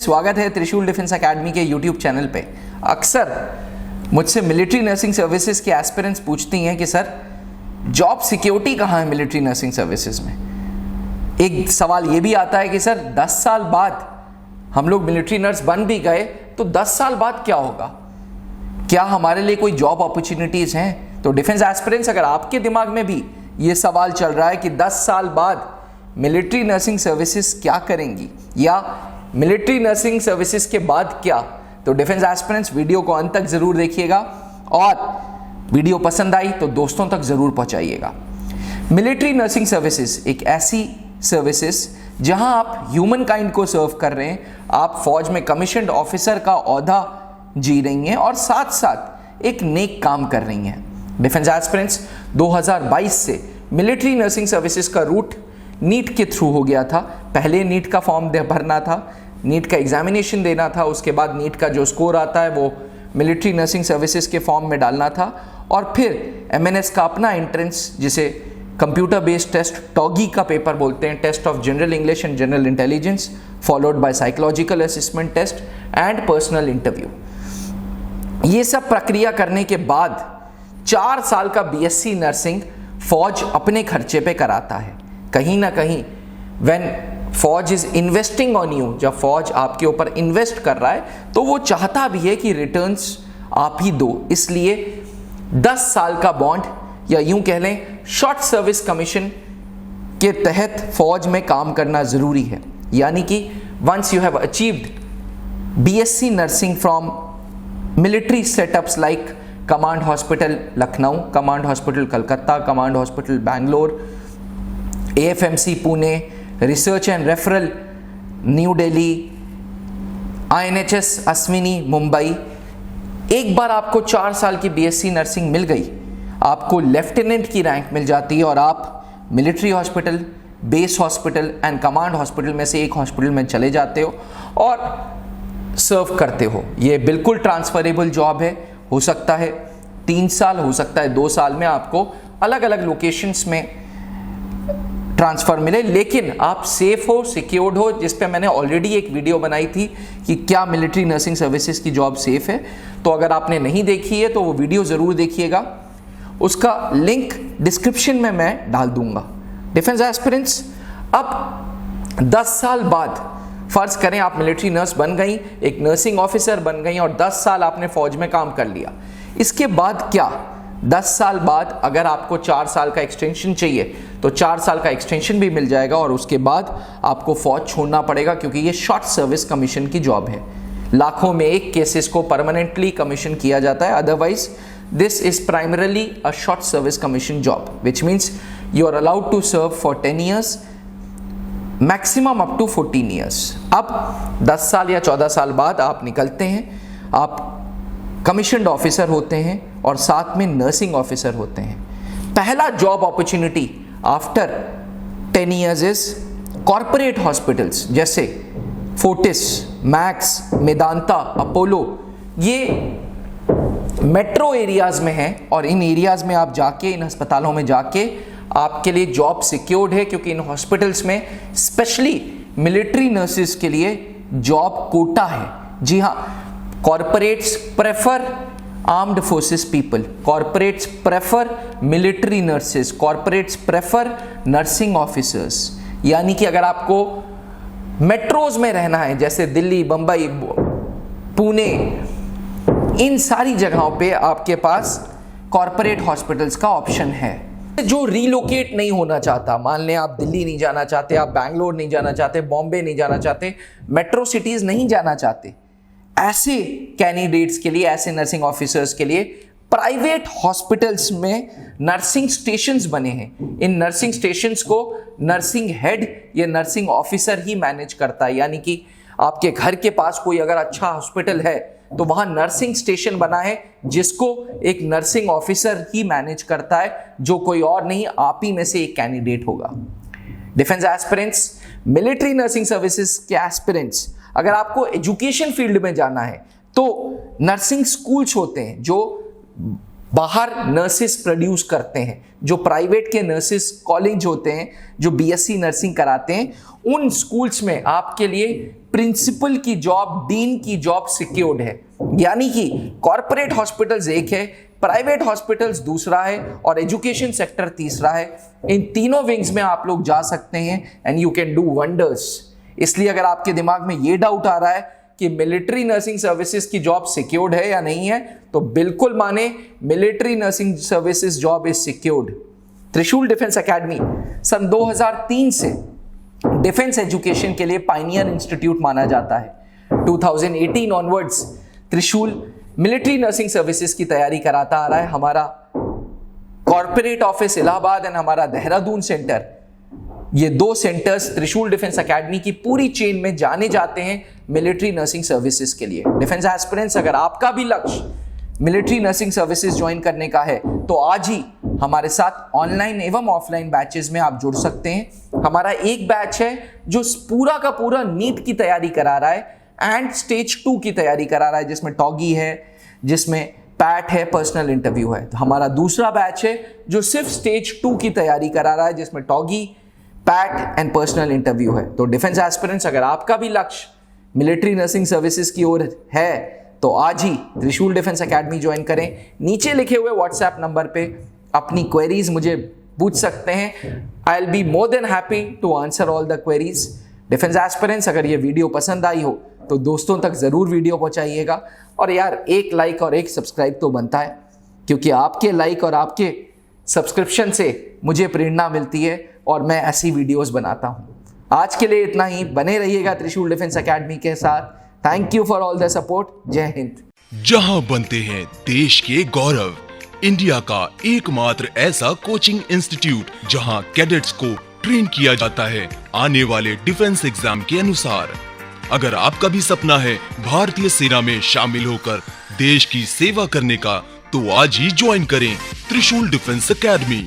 स्वागत है त्रिशूल डिफेंस एकेडमी के यूट्यूब चैनल पे। अक्सर मुझसे मिलिट्री नर्सिंग सर्विसेज के एस्पिरेंट्स पूछती हैं कि सर जॉब सिक्योरिटी कहाँ है मिलिट्री नर्सिंग सर्विसेज में। एक सवाल ये भी आता है कि सर 10 साल बाद हम लोग मिलिट्री नर्स बन भी गए तो 10 साल बाद क्या होगा, क्या हमारे लिए कोई जॉब अपॉर्चुनिटीज हैं। तो डिफेंस एस्पिरेंट्स, अगर आपके दिमाग में भी ये सवाल चल रहा है कि 10 साल बाद मिलिट्री नर्सिंग सर्विसेज क्या करेंगी या मिलिट्री नर्सिंग सर्विसेज के बाद क्या, तो डिफेंस एस्पिरेंट्स वीडियो को अंत तक जरूर देखिएगा और वीडियो पसंद आई तो दोस्तों तक जरूर पहुंचाइएगा। मिलिट्री नर्सिंग सर्विसेज एक ऐसी सर्विसेज जहां आप ह्यूमन काइंड को सर्व कर रहे हैं, आप फौज में कमीशन्ड ऑफिसर का ओहदा जी रही हैं और साथ साथ एक नेक काम कर रही हैं। डिफेंस एस्पिरेंट्स 2022 से मिलिट्री नर्सिंग सर्विसेज का रूट नीट के थ्रू हो गया था। पहले नीट का फॉर्म भरना था, नीट का एग्जामिनेशन देना था, उसके बाद नीट का जो स्कोर आता है वो मिलिट्री नर्सिंग सर्विसेज के फॉर्म में डालना था और फिर एमएनएस का अपना एंट्रेंस, जिसे कंप्यूटर बेस्ड टेस्ट टॉगी का पेपर बोलते हैं, test of general English and general intelligence followed by psychological assessment test and personal interview. ये सब प्रक्रिया करने के बाद 4 साल का बीएससी नर्सिंग फौज अपने खर्चे पे कराता है। कहीं ना कहीं व्हेन फौज इज इन्वेस्टिंग ऑन यू, जब फौज आपके ऊपर इन्वेस्ट कर रहा है तो वो चाहता भी है कि रिटर्न्स आप ही दो। इसलिए 10 साल का बॉन्ड या यूं कह लें शॉर्ट सर्विस कमीशन के तहत फौज में काम करना जरूरी है। यानी कि once you have achieved BSc nursing from military setups like command hospital Lucknow, command hospital Calcutta, command hospital Bangalore, AFMC Pune, research and referral New Delhi, INHS Ashwini Mumbai. एक बार आपको 4 साल की बीएससी नर्सिंग मिल गई, आपको लेफ्टिनेंट की रैंक मिल जाती है और आप military hospital, base hospital and command hospital में से एक हॉस्पिटल में चले जाते हो और सर्व करते हो। ये बिल्कुल ट्रांसफरेबल जॉब है। हो सकता है 3 साल, हो सकता है 2 साल में आपको अलग अलग लोकेशंस में ट्रांसफर मिले, लेकिन आप सेफ हो, सिक्योर्ड हो, जिस पे मैंने ऑलरेडी एक वीडियो बनाई थी कि क्या मिलिट्री नर्सिंग सर्विसेज की जॉब सेफ है। तो अगर आपने नहीं देखी है तो वो वीडियो जरूर देखिएगा, उसका लिंक डिस्क्रिप्शन में मैं डाल दूंगा। डिफेंस एस्पिरेंट्स, अब 10 साल बाद फर्ज करें आप मिलिट्री नर्स बन गई, एक नर्सिंग ऑफिसर बन गई और 10 साल आपने फौज में काम कर लिया। इसके बाद क्या? 10 साल बाद अगर आपको 4 साल का एक्सटेंशन चाहिए तो 4 साल का एक्सटेंशन भी मिल जाएगा और उसके बाद आपको फौज छोड़ना पड़ेगा, क्योंकि ये शॉर्ट सर्विस कमीशन की जॉब है। लाखों में एक केसेस को परमानेंटली कमीशन किया जाता है, otherwise this is primarily a short service commission job, which means you are allowed to serve for 10 years, maximum up to 14 years. अब 10 साल या 14 साल बाद आप निकलते हैं, आप कमीशन्ड ऑफिसर होते हैं और साथ में नर्सिंग ऑफिसर होते हैं। पहला job opportunity after 10 years is corporate hospitals जैसे फोर्टिस, मैक्स, मेदांता, अपोलो। ये मेट्रो एरियाज में हैं और इन एरियाज में आप जाके, इन अस्पतालों में जाके आपके लिए जॉब सिक्योर्ड है, क्योंकि इन हॉस्पिटल्स में स्पेशली मिलिट्री नर्सिस के लिए जॉब कोटा है। जी हाँ, corporates prefer armed forces people, corporates prefer military nurses, corporates prefer nursing officers. यानी कि अगर आपको मेट्रोज में रहना है जैसे दिल्ली, बंबई, पुणे, इन सारी जगहों पे आपके पास कॉर्पोरेट हॉस्पिटल्स का ऑप्शन है। जो रीलोकेट नहीं होना चाहता, मान लें आप दिल्ली नहीं जाना चाहते, आप बैंगलोर नहीं जाना चाहते, बॉम्बे नहीं जाना चाहते, मेट्रो सिटीज नहीं जाना चाहते, ऐसे कैंडिडेट्स के लिए, ऐसे नर्सिंग ऑफिसर्स के लिए प्राइवेट हॉस्पिटल्स में नर्सिंग स्टेशंस बने हैं। इन नर्सिंग स्टेशंस को नर्सिंग हेड या नर्सिंग ऑफिसर ही मैनेज करता है। यानी कि आपके घर के पास कोई अगर अच्छा हॉस्पिटल है तो वहां नर्सिंग स्टेशन बना है जिसको एक नर्सिंग ऑफिसर ही मैनेज करता है, जो कोई और नहीं, आप ही में से एक कैंडिडेट होगा। Defence aspirants, military nursing services के एस्पिरेंट्स, अगर आपको एजुकेशन फील्ड में जाना है तो नर्सिंग स्कूल्स होते हैं जो बाहर नर्सिस प्रोड्यूस करते हैं, जो प्राइवेट के नर्सिस कॉलेज होते हैं जो बीएससी नर्सिंग कराते हैं, उन स्कूल्स में आपके लिए प्रिंसिपल की जॉब, डीन की जॉब सिक्योर्ड है। यानी कि कॉर्पोरेट हॉस्पिटल्स एक है, प्राइवेट हॉस्पिटल्स दूसरा है और एजुकेशन सेक्टर तीसरा है। इन तीनों विंग्स में आप लोग जा सकते हैं and you can do wonders. इसलिए अगर आपके दिमाग में ये डाउट आ रहा है कि मिलिट्री नर्सिंग सर्विसेज की जॉब सिक्योर्ड है या नहीं है, तो बिल्कुल माने, military nursing services job is secured. त्रिशूल डिफेंस एकेडमी सन 2003 से डिफेंस एजुकेशन के लिए पायनियर इंस्टीट्यूट माना जाता है। 2018 ऑनवर्ड्स त्रिशूल मिलिट्री नर्सिंग सर्विसेज की तैयारी कराता आ रहा है। हमारा कॉर्पोरेट ऑफिस इलाहाबाद एंड हमारा देहरादून सेंटर, ये दो सेंटर्स त्रिशूल डिफेंस एकेडमी की पूरी चेन में जाने जाते हैं मिलिट्री नर्सिंग सर्विसेज के लिए। डिफेंस एस्पिरेंट्स, अगर आपका भी लक्ष्य मिलिट्री नर्सिंग सर्विसेज ज्वाइन करने का है तो आज ही हमारे साथ ऑनलाइन एवं ऑफलाइन बैचेस में आप जुड़ सकते हैं। हमारा एक बैच है जो पूरा का पूरा नीट की तैयारी करा रहा है एंड स्टेज 2 की तैयारी करा रहा है, जिसमें टॉगी है, जिसमें पैट है, पर्सनल इंटरव्यू है। तो हमारा दूसरा बैच है जो सिर्फ स्टेज 2 की तैयारी करा रहा है, जिसमें टॉगी, पैट एंड पर्सनल इंटरव्यू है। तो डिफेंस एस्पिरेंट्स, अगर आपका भी लक्ष्य मिलिट्री नर्सिंग सर्विसेज की ओर है तो आज ही त्रिशूल डिफेंस एकेडमी ज्वाइन करें। नीचे लिखे हुए व्हाट्सएप नंबर पे अपनी क्वेरीज मुझे पूछ सकते हैं। I will be more than happy to answer all the queries. Defence aspirants, अगर ये वीडियो पसंद आई हो तो दोस्तों तक जरूर वीडियो पहुंचाइएगा। और यार, एक लाइक और एक सब्सक्राइब तो बनता है, क्योंकि आपके लाइक और आपके सब्सक्रिप्शन से मुझे प्रेरणा मिलती है और मैं ऐसी वीडियोस बनाता हूं। आज के लिए इतना ही। बने रहिएगा त्रिशूल डिफेंस एकेडमी के साथ। Thank you for all the support. जय हिंद। जहां बनते हैं देश के गौरव, इंडिया का एकमात्र ऐसा कोचिंग इंस्टीट्यूट जहां कैडेट्स को ट्रेन किया जाता है आने वाले डिफेंस एग्जाम के अनुसार। अगर आपका भी सपना है भारतीय सेना में शामिल होकर देश की सेवा करने का, तो आज ही ज्वाइन करें त्रिशूल डिफेंस एकेडमी।